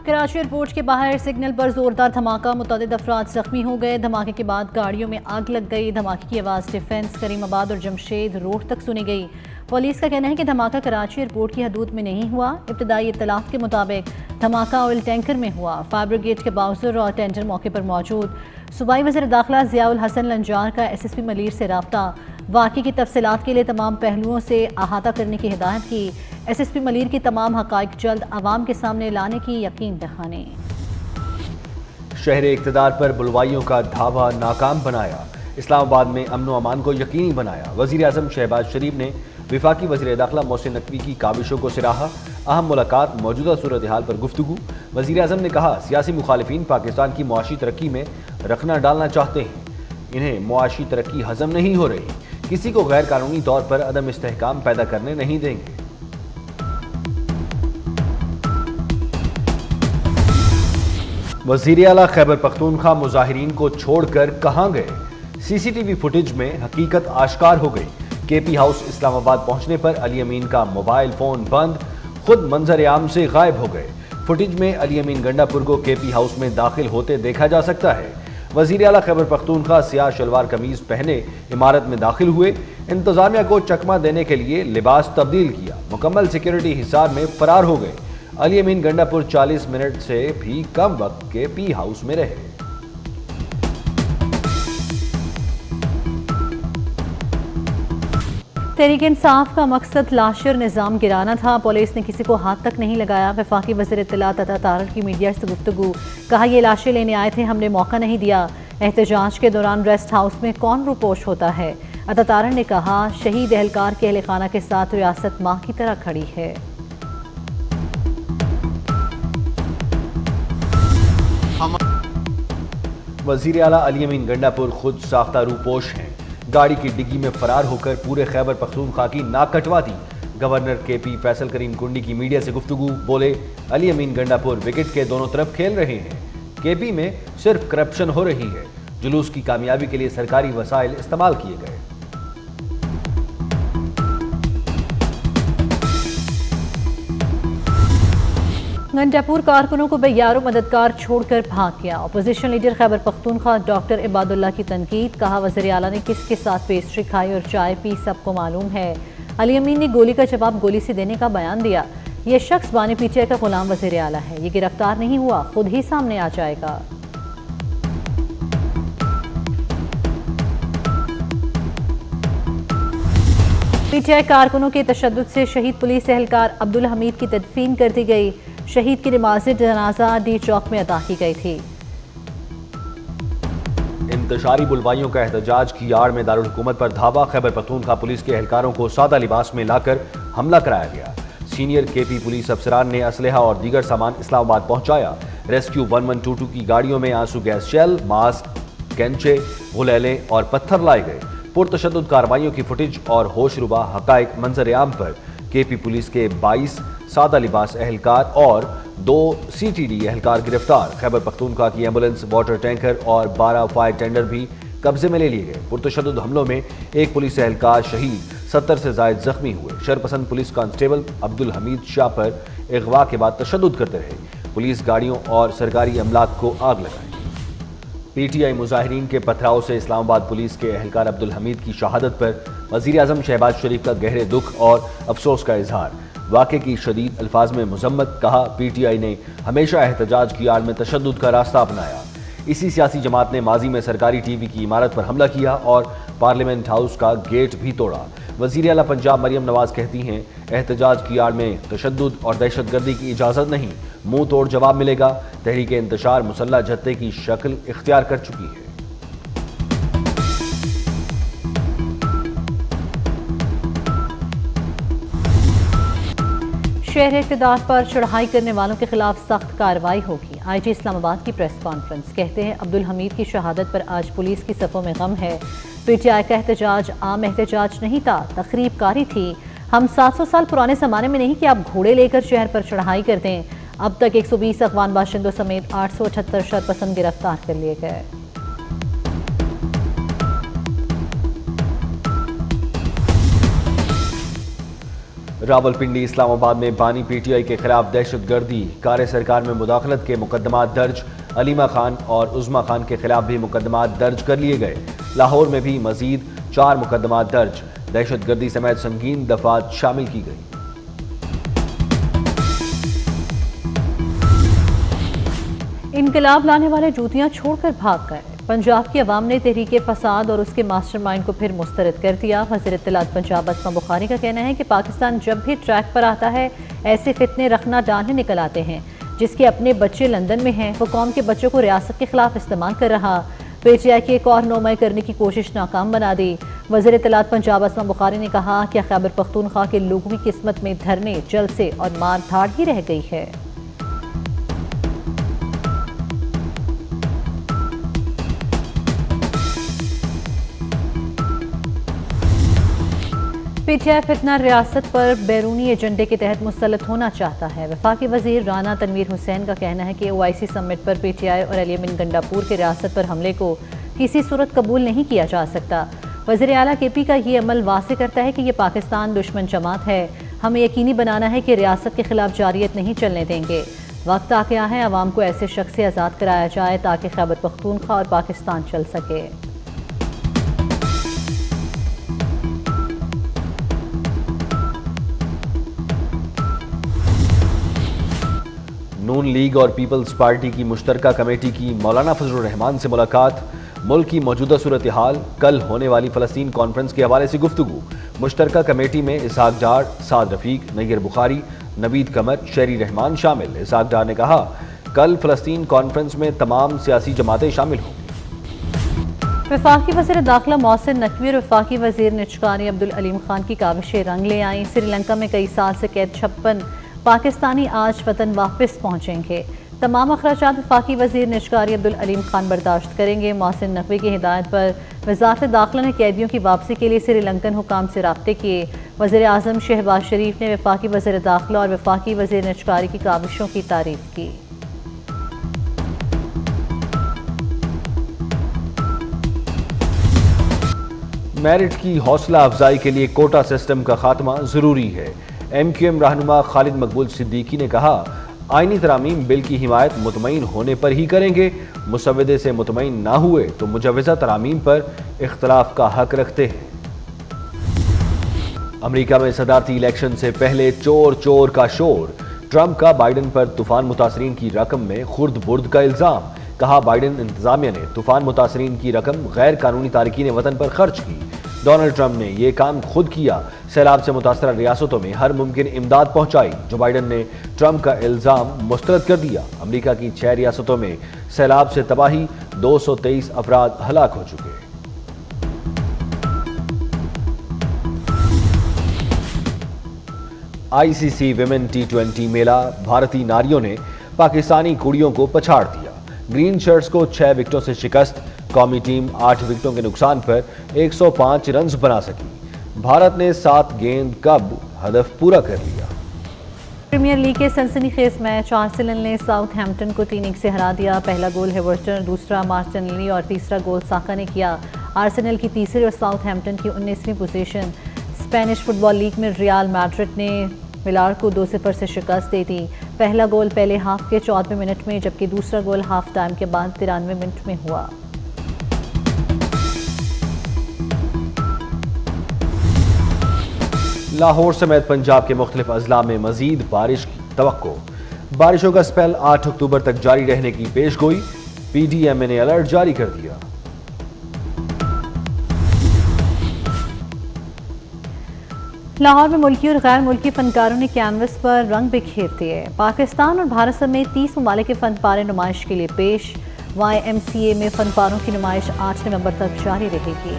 Karachi airport کے باہر signal پر زوردار دھماکہ، متعدد افراد زخمی ہو گئے۔ دھماکے کے بعد گاڑیوں میں آگ لگ گئی۔ دھماکے کی آواز ڈیفنس، کریم آباد اور جمشید روڈ تک سنی گئی۔ پولیس کا کہنا ہے کہ دھماکہ کراچی ایئرپورٹ کی حدود میں نہیں ہوا۔ ابتدائی اطلاعات کے مطابق دھماکہ آئل ٹینکر میں ہوا۔ فائر بریگیڈ کے باؤنسر اور ٹینڈر موقع پر موجود۔ صوبائی وزیر داخلہ ضیاء الحسن لنجار کا ایس ایس پی ملیر سے رابطہ۔ واقعے کی تفصیلات کے لیے تمام پہلوؤں سے احاطہ کرنے کی ہدایت کی۔ ایس ایس پی ملیر کی تمام حقائق جلد عوام کے سامنے لانے کی یقین دہانی۔ شہر اقتدار پر بلوائیوں کا دھاوا ناکام بنایا، اسلام آباد میں امن و امان کو یقینی بنایا۔ وزیر اعظم شہباز شریف نے وفاقی وزیر داخلہ محسن نقوی کی کاوشوں کو سراہا۔ اہم ملاقات، موجودہ صورتحال پر گفتگو۔ وزیر اعظم نے کہا سیاسی مخالفین پاکستان کی معاشی ترقی میں رخنہ ڈالنا چاہتے ہیں، انہیں معاشی ترقی ہضم نہیں ہو رہی، کسی کو غیر قانونی طور پر عدم استحکام پیدا کرنے نہیں دیں گے۔ وزیر اعلیٰ خیبر پختونخوا مظاہرین کو چھوڑ کر کہاں گئے؟ سی سی ٹی وی فوٹیج میں حقیقت آشکار ہو گئی۔ کے پی ہاؤس اسلام آباد پہنچنے پر علی امین کا موبائل فون بند، خود منظر عام سے غائب ہو گئے۔ فوٹیج میں علی امین گنڈا پور کو کے پی ہاؤس میں داخل ہوتے دیکھا جا سکتا ہے۔ وزیر اعلیٰ خیبر پختونخوا سیاہ شلوار قمیض پہنے عمارت میں داخل ہوئے۔ انتظامیہ کو چکمہ دینے کے لیے لباس تبدیل کیا، مکمل سیکیورٹی حصار میں فرار ہو گئے۔ علی امین گنڈا پور 40 منٹ سے بھی کم وقت کے پی ہاؤس میں رہے۔ تحریک انصاف کا مقصد لاشر نظام گرانا تھا، پولیس نے کسی کو ہاتھ تک نہیں لگایا۔ وفاقی وزیر اطلاعات عطا طاہر کی میڈیا سے گفتگو، کہا یہ لاشیں لینے آئے تھے، ہم نے موقع نہیں دیا۔ احتجاج کے دوران ریسٹ ہاؤس میں کون روپوش ہوتا ہے؟ عطا طاہر نے کہا شہید اہلکار کے اہل خانہ کے ساتھ ریاست ماں کی طرح کھڑی ہے۔ وزیر اعلیٰ علی امین گنڈا پور خود ساختہ روپوش ہیں، گاڑی کی ڈگی میں فرار ہو کر پورے خیبر پختونخوا کی ناک کٹوا دی۔ گورنر کے پی فیصل کریم کنڈی کی میڈیا سے گفتگو، بولے علی امین گنڈا پور وکٹ کے دونوں طرف کھیل رہے ہیں، کے پی میں صرف کرپشن ہو رہی ہے، جلوس کی کامیابی کے لیے سرکاری وسائل استعمال کیے گئے۔ گنڈا پور کارکنوں کو بے یار و مددگار چھوڑ کر بھاگ گیا۔ Opposition leader Khyber Pakhtunkhwa doctor عباد اللہ کی تنقید، کہا وزیر اعلیٰ نے کس کے ساتھ پیسٹری کھائی اور چائے پی سب کو معلوم ہے۔ علی امین نے گولی کا جواب گولی سے دینے کا بیان دیا۔ یہ شخص بانی پی ٹی آئی کا غلام وزیر اعلیٰ ہے، یہ گرفتار نہیں ہوا، خود ہی سامنے آ جائے گا۔ پی ٹی آئی کارکنوں کے تشدد سے شہید پولیس اہلکار عبدالحمید کی تدفین کر دی گئی۔ شہید کی نماز جنازہ ڈی چوک میں ادا کی گئی تھی۔ انتشاری بلوائیوں کا احتجاج کی آڑ میں دارالحکومت پر دھاوا، خیبر پختونخوا پولیس کے اہلکاروں کو سادہ لباس میں لا کر حملہ کرایا گیا۔ سینئر کے پی پولیس افسران نے اسلحہ اور دیگر سامان اسلام آباد پہنچایا۔ ریسکیو 1122 کی گاڑیوں میں آنسو گیس شیل، ماسک، کینچے، غلیلیں اور پتھر لائے گئے۔ پرتشدد کارروائیوں کی فوٹیج اور ہوش ربا حقائق منظر عام پر۔ کے پی پولیس کے 22 سادہ لباس اہلکار اور 2 سی ٹی ڈی اہلکار گرفتار۔ خیبر پختونخوا کی ایمبولینس، واٹر ٹینکر اور 12 فائر ٹینڈر بھی قبضے میں لے لیے گئے۔ پرتشدد حملوں میں ایک پولیس اہلکار شہید، 70 سے زائد زخمی ہوئے۔ شرپسند پولیس کانسٹیبل عبدالحمید شاہ پر اغوا کے بعد تشدد کرتے رہے، پولیس گاڑیوں اور سرکاری املاک کو آگ لگائی۔ پی ٹی آئی مظاہرین کے پتھراؤ سے اسلام آباد پولیس کے اہلکار عبدالحمید کی شہادت پر وزیر اعظم شہباز شریف کا گہرے دکھ اور افسوس کا اظہار۔ واقعے کی شدید الفاظ میں مذمت، کہا پی ٹی آئی نے ہمیشہ احتجاج کی آڑ میں تشدد کا راستہ اپنایا۔ اسی سیاسی جماعت نے ماضی میں سرکاری ٹی وی کی عمارت پر حملہ کیا اور پارلیمنٹ ہاؤس کا گیٹ بھی توڑا۔ وزیر اعلیٰ پنجاب مریم نواز کہتی ہیں احتجاج کی آڑ میں تشدد اور دہشت گردی کی اجازت نہیں، منہ توڑ جواب ملے گا۔ تحریک انتشار مسلح جتھے کی شکل اختیار کر چکی ہے۔ شہر اقتدار پر چڑھائی کرنے والوں کے خلاف سخت کارروائی ہوگی۔ آئی جی اسلام آباد کی پریس کانفرنس، کہتے ہیں عبدالحمید کی شہادت پر آج پولیس کی صفوں میں غم ہے۔ پی ٹی آئی کا احتجاج عام احتجاج نہیں تھا، تخریب کاری تھی۔ ہم 700 سال پرانے زمانے میں نہیں کہ آپ گھوڑے لے کر شہر پر چڑھائی کرتے ہیں۔ اب تک 120 افغان باشندوں سمیت 878 شرپسند گرفتار کر لیے گئے۔ راولپنڈی اسلام آباد میں بانی پی ٹی آئی کے خلاف دہشت گردی کار سرکار میں مداخلت کے مقدمات درج، علیمہ خان اور عظمیٰ خان کے خلاف بھی مقدمات درج کر لیے گئے۔ لاہور میں بھی مزید 4 مقدمات درج، دہشت گردی سمیت سنگین دفعات شامل کی گئی۔ انقلاب لانے والے جوتیاں چھوڑ کر بھاگ گئے۔ پنجاب کی عوام نے تحریک فساد اور اس کے ماسٹر مائنڈ کو پھر مسترد کر دیا۔ وزیر اطلاعات پنجاب اسما بخاری کا کہنا ہے کہ پاکستان جب بھی ٹریک پر آتا ہے ایسے فتنے رخنا ڈالنے نکل آتے ہیں۔ جس کے اپنے بچے لندن میں ہیں وہ قوم کے بچوں کو ریاست کے خلاف استعمال کر رہا، پی ٹی آئی کی ایک اور نومائی کرنے کی کوشش ناکام بنا دی۔ وزیر اطلاعات پنجاب اسما بخاری نے کہا کہ خیبر پختونخوا کے لوگوں کی قسمت میں دھرنے، جلسے اور مار دھاڑ ہی رہ گئی ہے۔ پی ٹی آئی فتنہ ریاست پر بیرونی ایجنڈے کے تحت مسلط ہونا چاہتا ہے۔ وفاقی وزیر رانا تنویر حسین کا کہنا ہے کہ OIC summit per P T I اور الیمن گنڈاپور کے ریاست پر حملے کو کسی صورت قبول نہیں کیا جا سکتا۔ وزیر اعلیٰ کے پی کا یہ عمل واضح کرتا ہے کہ یہ پاکستان دشمن جماعت ہے۔ ہمیں یقینی بنانا ہے کہ ریاست کے خلاف جارحیت نہیں چلنے دیں گے۔ وقت آ گیا ہے عوام کو ایسے شخص سے آزاد کرایا جائے تاکہ خیبر پختونخوا اور پاکستان چل سکے۔ نون لیگ اور پیپلز پارٹی کی مشترکہ کمیٹی کی مولانا فضل الرحمان سے ملاقات، ملک کی موجودہ صورتحال، کل ہونے والی فلسطین کانفرنس کے حوالے سے گفتگو۔ مشترکہ کمیٹی میں اسحاق ڈار، سعد رفیق، نیر بخاری، نوید قمر، شہری رحمان شامل۔ اسحاق ڈار نے کہا کل فلسطین کانفرنس میں تمام سیاسی جماعتیں شامل ہوں گی۔ وفاقی وزیر داخلہ محسن نقوی اور وفاقی وزیر نچکاری عبدالعلیم خان کی کاوشیں رنگ لے آئیں۔ سری لنکا میں کئی سال سے قید 56 پاکستانی آج وطن واپس پہنچیں گے۔ تمام اخراجات وفاقی وزیر نچکاری عبدالعلیم خان برداشت کریں گے۔ محسن نقوی کی ہدایت پر وزارت داخلہ نے قیدیوں کی واپسی کے لیے سری لنکن حکام سے رابطے کیے۔ وزیر اعظم شہباز شریف نے وفاقی وزیر داخلہ اور وفاقی وزیر نچکاری کی کاوشوں کی تعریف کی۔ میرٹ کی حوصلہ افزائی کے لیے کوٹا سسٹم کا خاتمہ ضروری ہے۔ MQM رہنما خالد مقبول صدیقی نے کہا آئینی ترامیم بل کی حمایت مطمئن ہونے پر ہی کریں گے، مسودے سے مطمئن نہ ہوئے تو مجوزہ ترامیم پر اختلاف کا حق رکھتے ہیں۔ امریکہ میں صدارتی الیکشن سے پہلے چور چور کا شور، ٹرمپ کا بائیڈن پر طوفان متاثرین کی رقم میں خرد برد کا الزام، کہا بائیڈن انتظامیہ نے طوفان متاثرین کی رقم غیر قانونی تارکین وطن پر خرچ کی، ڈونلڈ ٹرمپ نے یہ کام خود کیا، سیلاب سے متاثرہ ریاستوں میں ہر ممکن امداد پہنچائی۔ جو بائیڈن نے ٹرمپ کا الزام مسترد کر دیا۔ امریکہ کی 6 ریاستوں میں سیلاب سے تباہی، 223 افراد ہلاک ہو چکے۔ ICC ویمن T20 میلہ، بھارتی ناریوں نے پاکستانی کڑیوں کو پچھاڑ دیا، گرین شرٹس کو 6 وکٹوں سے شکست، قومی ٹیم 8 وکٹوں کے نقصان پر 105 رنز بنا سکی، بھارت نے 7 گیند قبل ہدف پورا کر لیا۔ پریمیئر لیگ کے سنسنی خیز میچ آرسنل نے ساؤتھ ہیمپٹن کو 3-1 سے ہرا دیا۔ پہلا گول ہیورٹن، دوسرا مارٹنلی اور تیسرا گول ساکا نے کیا۔ آرسنل کی تیسری اور ساؤتھ ہیمپٹن کی 19ویں پوزیشن۔ اسپینش فٹ بال لیگ میں ریال میڈرڈ نے ویلار کو 2-0 سے شکست دے دی۔ پہلا گول پہلے ہاف کے 14ویں منٹ میں جبکہ دوسرا گول ہاف ٹائم کے بعد 93 منٹ میں ہوا۔ لاہور سمیت پنجاب کے مختلف اضلاع میں مزید بارش کی توقع، بارشوں کا سپیل 8 اکتوبر تک جاری رہنے کی پیش گوئی، PDMA نے الرٹ جاری کر دیا۔ لاہور میں ملکی اور غیر ملکی فنکاروں نے کینوس پر رنگ بکھیر دیے۔ پاکستان اور بھارت سمیت 30 ممالک کے فن پارے نمائش کے لیے پیش۔ YMCA میں فن پاروں کی نمائش 8 نومبر تک جاری رہے گی۔